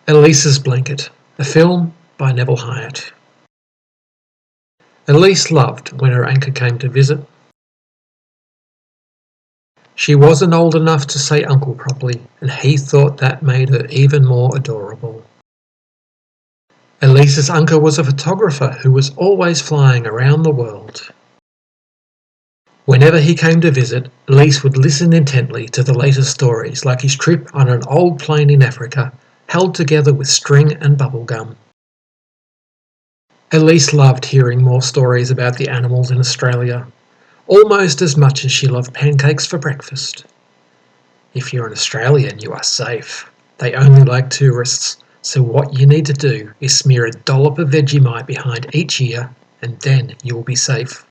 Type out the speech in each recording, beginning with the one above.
Elise's Blanket, a film by Neville Hiatt. Elise loved when her anchor came to visit. She wasn't old enough to say uncle properly, and he thought that made her even more adorable. Elise's uncle was a photographer who was always flying around the world. Whenever he came to visit, Elise would listen intently to the latest stories, like his trip on an old plane in Africa, held together with string and bubble gum. Elise loved hearing more stories about the animals in Australia, almost as much as she loved pancakes for breakfast. If you're an Australian, you are safe. They only like tourists, so what you need to do is smear a dollop of Vegemite behind each ear, and then you will be safe.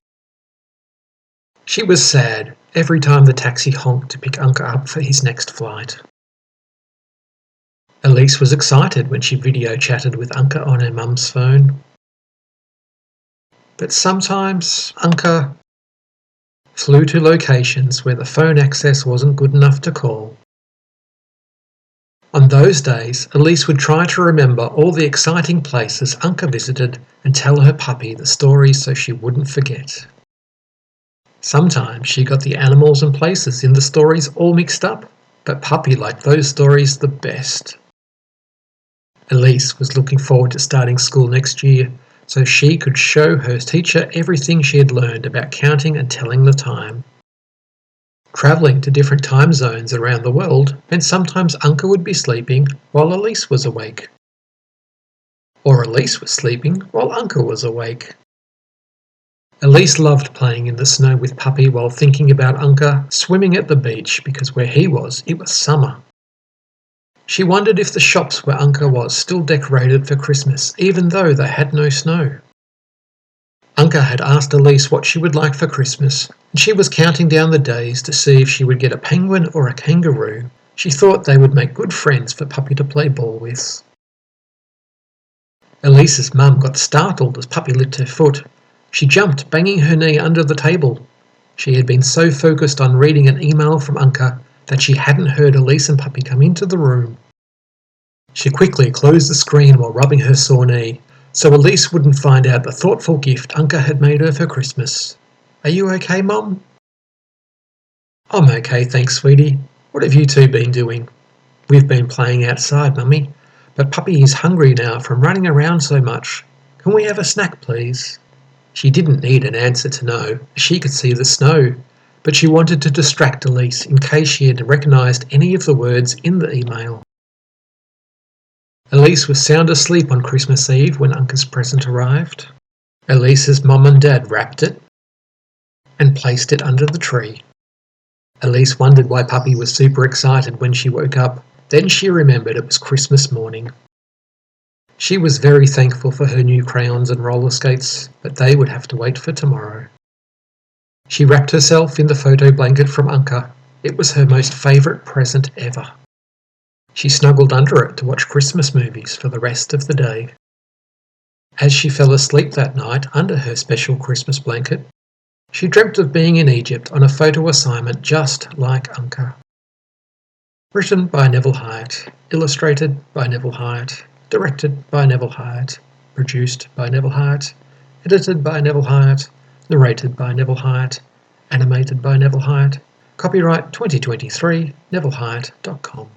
She was sad every time the taxi honked to pick Uncle up for his next flight. Elise was excited when she video chatted with Uncle on her mum's phone. But sometimes Uncle flew to locations where the phone access wasn't good enough to call. On those days, Elise would try to remember all the exciting places Uncle visited and tell her puppy the stories so she wouldn't forget. Sometimes she got the animals and places in the stories all mixed up, but puppy liked those stories the best. Elise was looking forward to starting school next year, so she could show her teacher everything she had learned about counting and telling the time. Travelling to different time zones around the world meant sometimes Uncle would be sleeping while Elise was awake. Or Elise was sleeping while Uncle was awake. Elise loved playing in the snow with Puppy while thinking about Uncle swimming at the beach because where he was, it was summer. She wondered if the shops where Uncle was still decorated for Christmas, even though they had no snow. Uncle had asked Elise what she would like for Christmas, and she was counting down the days to see if she would get a penguin or a kangaroo. She thought they would make good friends for Puppy to play ball with. Elise's mum got startled as Puppy licked her foot. She jumped, banging her knee under the table. She had been so focused on reading an email from Uncle that she hadn't heard Elise and Puppy come into the room. She quickly closed the screen while rubbing her sore knee, so Elise wouldn't find out the thoughtful gift Uncle had made her for Christmas. "Are you okay, Mum?" "I'm okay, thanks, sweetie. What have you two been doing?" "We've been playing outside, Mummy, but Puppy is hungry now from running around so much. Can we have a snack, please?" She didn't need an answer to know, as she could see the snow, but she wanted to distract Elise in case she had recognised any of the words in the email. Elise was sound asleep on Christmas Eve when Uncle's present arrived. Elise's mum and dad wrapped it and placed it under the tree. Elise wondered why Puppy was super excited when she woke up. Then she remembered it was Christmas morning. She was very thankful for her new crayons and roller skates, but they would have to wait for tomorrow. She wrapped herself in the photo blanket from Uncle. It was her most favourite present ever. She snuggled under it to watch Christmas movies for the rest of the day. As she fell asleep that night under her special Christmas blanket, she dreamt of being in Egypt on a photo assignment just like Uncle. Written by Neville Hiatt, illustrated by Neville Hiatt, directed by Neville Hiatt, produced by Neville Hiatt, edited by Neville Hiatt, narrated by Neville Hiatt, animated by Neville Hiatt, copyright 2023, nevillehiatt.com.